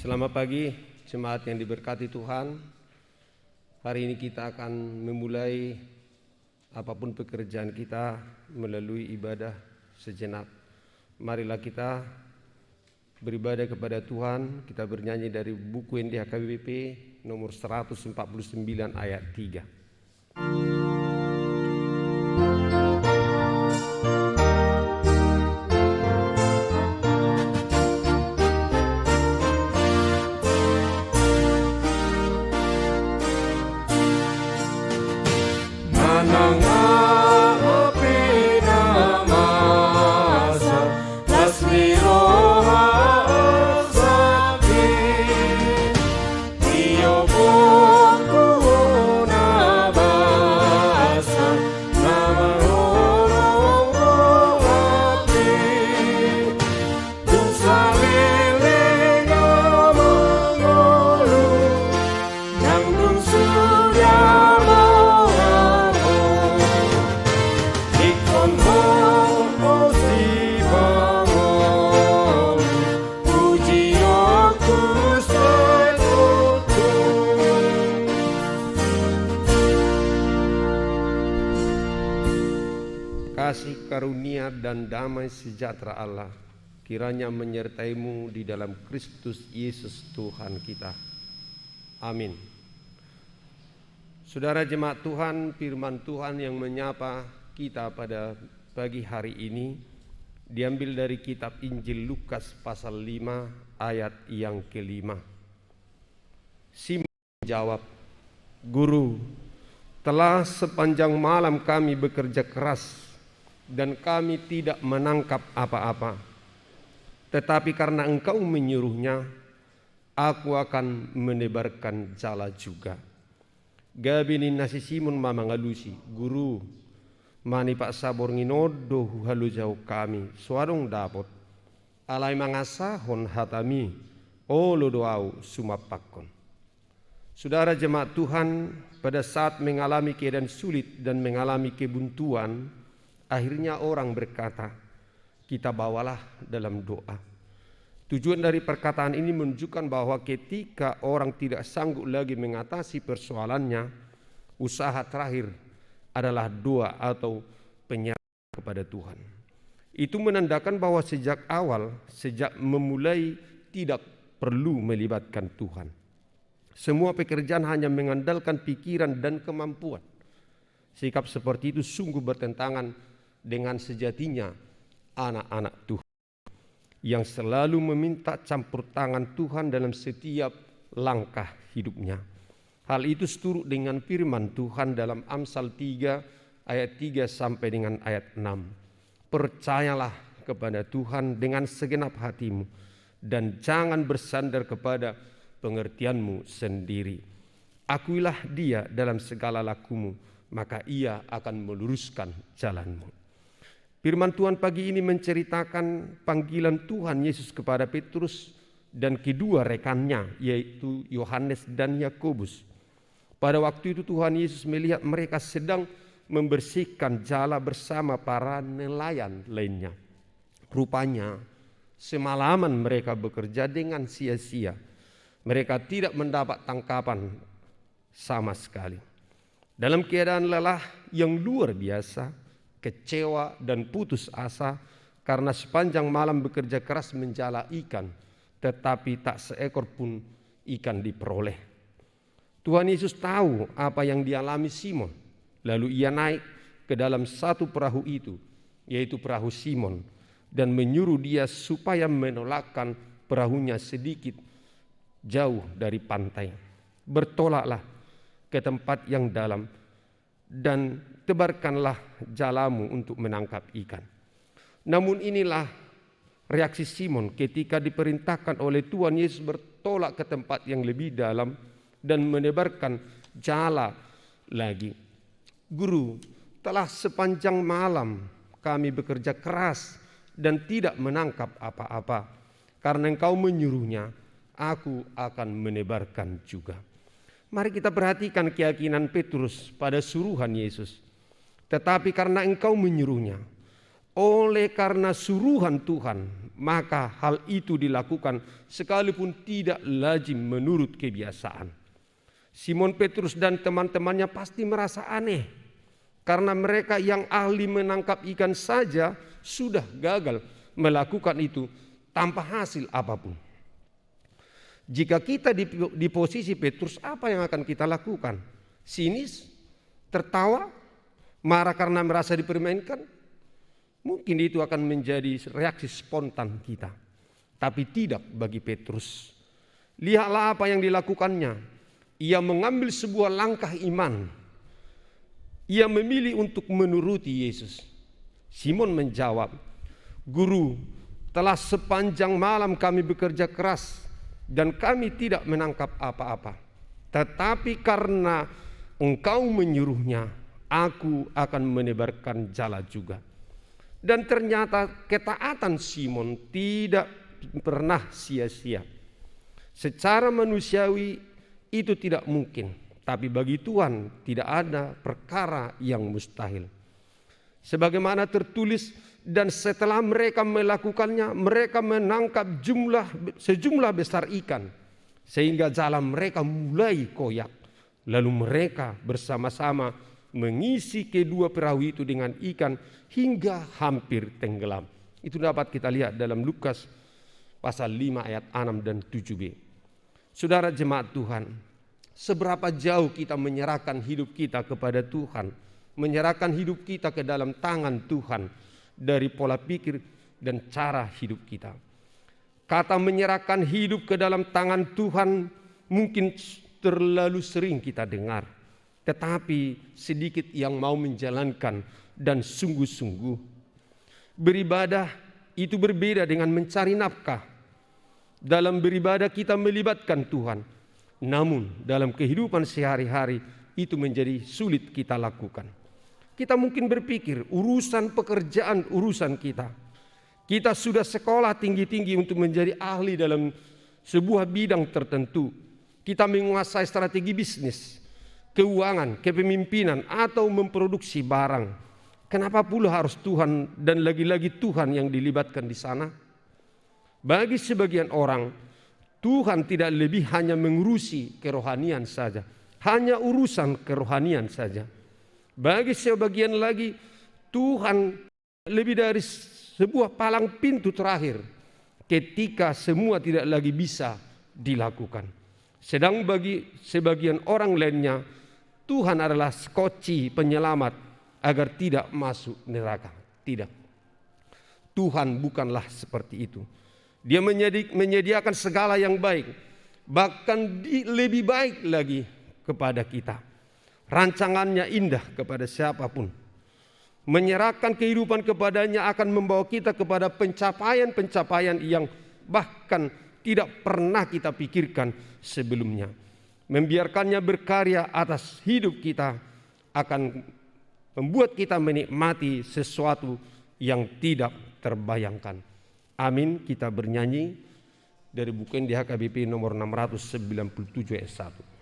Selamat pagi, jemaat yang diberkati Tuhan. Hari ini kita akan memulai apapun pekerjaan kita melalui ibadah sejenak. Marilah kita beribadah kepada Tuhan. Kita bernyanyi dari buku NDHKBP nomor 149 ayat 3. Kasih karunia dan damai sejahtera Allah kiranya menyertaimu di dalam Kristus Yesus Tuhan kita. Amin. Saudara jemaat Tuhan, firman Tuhan yang menyapa kita pada pagi hari ini diambil dari kitab Injil Lukas pasal 5 ayat yang ke-5. Simon menjawab, "Guru, telah sepanjang malam kami bekerja keras dan kami tidak menangkap apa-apa. Tetapi karena Engkau menyuruhnya, aku akan menebarkan jala juga." Gabini nasi Simon mamangalusi, "Guru, mani pak sabor nginodo halu jauh kami, suarong dapot. Alai mangasahon hatami, olo doau sumapakon." Saudara jemaat Tuhan, pada saat mengalami keadaan sulit dan mengalami kebuntuan, akhirnya orang berkata, kita bawalah dalam doa. Tujuan dari perkataan ini menunjukkan bahwa ketika orang tidak sanggup lagi mengatasi persoalannya, usaha terakhir adalah doa atau penyerahan kepada Tuhan. Itu menandakan bahwa sejak awal, sejak memulai tidak perlu melibatkan Tuhan. Semua pekerjaan hanya mengandalkan pikiran dan kemampuan. Sikap seperti itu sungguh bertentangan dengan sejatinya anak-anak Tuhan yang selalu meminta campur tangan Tuhan dalam setiap langkah hidupnya. Hal itu seturut dengan firman Tuhan dalam Amsal 3 ayat 3 sampai dengan ayat 6. Percayalah kepada Tuhan dengan segenap hatimu dan jangan bersandar kepada pengertianmu sendiri. Akuilah Dia dalam segala lakumu, maka Ia akan meluruskan jalanmu. Firman Tuhan pagi ini menceritakan panggilan Tuhan Yesus kepada Petrus dan kedua rekannya, yaitu Yohanes dan Yakobus. Pada waktu itu Tuhan Yesus melihat mereka sedang membersihkan jala bersama para nelayan lainnya. Rupanya semalaman mereka bekerja dengan sia-sia. Mereka tidak mendapat tangkapan sama sekali. Dalam keadaan lelah yang luar biasa, kecewa dan putus asa karena sepanjang malam bekerja keras menjala ikan, tetapi tak seekor pun ikan diperoleh. Tuhan Yesus tahu apa yang dialami Simon, lalu Ia naik ke dalam satu perahu itu, yaitu perahu Simon, dan menyuruh dia supaya menolakkan perahunya sedikit jauh dari pantai. Bertolaklah ke tempat yang dalam dan tebarkanlah jalamu untuk menangkap ikan. Namun inilah reaksi Simon ketika diperintahkan oleh Tuhan Yesus bertolak ke tempat yang lebih dalam dan menebarkan jala lagi. "Guru, telah sepanjang malam kami bekerja keras dan tidak menangkap apa-apa. Karena Engkau menyuruhnya, aku akan menebarkan juga." Mari kita perhatikan keyakinan Petrus pada suruhan Yesus. "Tetapi karena Engkau menyuruhnya." Oleh karena suruhan Tuhan, maka hal itu dilakukan sekalipun tidak lazim menurut kebiasaan. Simon Petrus dan teman-temannya pasti merasa aneh, karena mereka yang ahli menangkap ikan saja sudah gagal melakukan itu tanpa hasil apapun. Jika kita di posisi Petrus, apa yang akan kita lakukan? Sinis? Tertawa? Marah karena merasa dipermainkan? Mungkin itu akan menjadi reaksi spontan kita. Tapi tidak bagi Petrus. Lihatlah apa yang dilakukannya. Ia mengambil sebuah langkah iman. Ia memilih untuk menuruti Yesus. Simon menjawab, "Guru, telah sepanjang malam kami bekerja keras dan kami tidak menangkap apa-apa. Tetapi karena Engkau menyuruhnya, aku akan menebarkan jala juga." Dan ternyata ketaatan Simon tidak pernah sia-sia. Secara manusiawi itu tidak mungkin, tapi bagi Tuhan tidak ada perkara yang mustahil. Sebagaimana tertulis, dan setelah mereka melakukannya, mereka menangkap sejumlah besar ikan, sehingga jala mereka mulai koyak. Lalu mereka bersama-sama mengisi kedua perahu itu dengan ikan hingga hampir tenggelam. Itu dapat kita lihat dalam Lukas pasal 5 ayat 6 dan 7b. Saudara jemaat Tuhan, seberapa jauh kita menyerahkan hidup kita kepada Tuhan, menyerahkan hidup kita ke dalam tangan Tuhan dari pola pikir dan cara hidup kita. Kata menyerahkan hidup ke dalam tangan Tuhan mungkin terlalu sering kita dengar, tetapi sedikit yang mau menjalankan dan sungguh-sungguh. Beribadah itu berbeda dengan mencari nafkah. Dalam beribadah kita melibatkan Tuhan, namun dalam kehidupan sehari-hari itu menjadi sulit kita lakukan. Kita mungkin berpikir urusan pekerjaan urusan kita. Kita sudah sekolah tinggi-tinggi untuk menjadi ahli dalam sebuah bidang tertentu. Kita menguasai strategi bisnis, keuangan, kepemimpinan, atau memproduksi barang. Kenapa pula harus Tuhan dan lagi-lagi Tuhan yang dilibatkan di sana? Bagi sebagian orang, Tuhan tidak lebih hanya mengurusi kerohanian saja, hanya urusan kerohanian saja. Bagi sebagian lagi, Tuhan lebih dari sebuah palang pintu terakhir ketika semua tidak lagi bisa dilakukan. Sedang bagi sebagian orang lainnya, Tuhan adalah skoci penyelamat agar tidak masuk neraka. Tidak. Tuhan bukanlah seperti itu. Dia menyediakan segala yang baik, bahkan lebih baik lagi kepada kita. Rancangannya indah kepada siapapun. Menyerahkan kehidupan kepadanya akan membawa kita kepada pencapaian-pencapaian yang bahkan tidak pernah kita pikirkan sebelumnya. Membiarkannya berkarya atas hidup kita akan membuat kita menikmati sesuatu yang tidak terbayangkan. Amin. Kita bernyanyi dari buku NDH-KBP nomor 697 ayat 1.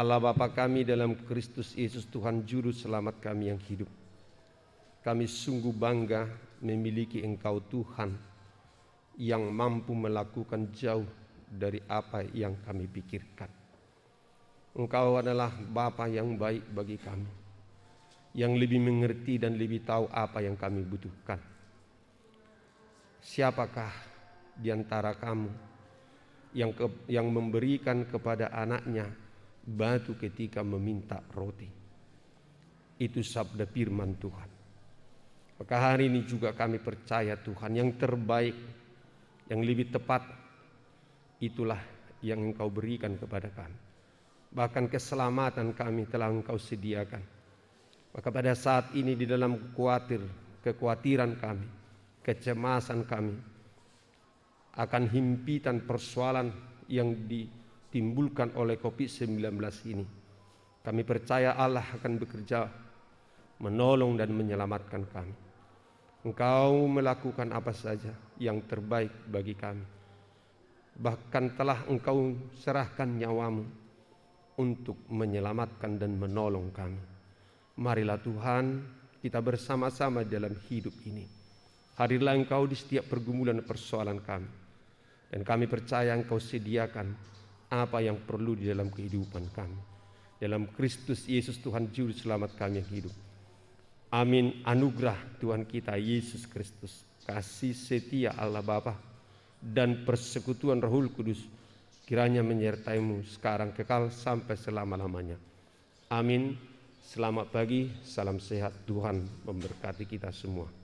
Allah Bapa kami dalam Kristus Yesus Tuhan Juru Selamat kami yang hidup. Kami sungguh bangga memiliki Engkau Tuhan yang mampu melakukan jauh dari apa yang kami pikirkan. Engkau adalah Bapa yang baik bagi kami. yang lebih mengerti dan lebih tahu apa yang kami butuhkan. Siapakah di antara kamu yang memberikan kepada anaknya batu ketika meminta roti? Itu sabda firman Tuhan. Maka hari ini juga kami percaya Tuhan, yang terbaik, yang lebih tepat, itulah yang Engkau berikan kepada kami. Bahkan keselamatan kami telah Engkau sediakan. Maka pada saat ini di dalam kekhawatiran kami, kecemasan kami akan himpitan persoalan yang ditimbulkan oleh COVID-19 ini, kami percaya Allah akan bekerja menolong dan menyelamatkan kami. Engkau melakukan apa saja yang terbaik bagi kami. Bahkan telah Engkau serahkan nyawamu untuk menyelamatkan dan menolong kami. Marilah Tuhan, kita bersama-sama dalam hidup ini. Hadirlah Engkau di setiap pergumulan persoalan kami. Dan kami percaya Engkau sediakan apa yang perlu di dalam kehidupan kami. Dalam Kristus Yesus Tuhan Juru Selamat kami yang hidup. Amin. Anugerah Tuhan kita Yesus Kristus, kasih setia Allah Bapa, dan persekutuan Roh Kudus kiranya menyertaimu sekarang kekal sampai selama-lamanya. Amin. Selamat pagi, salam sehat, Tuhan memberkati kita semua.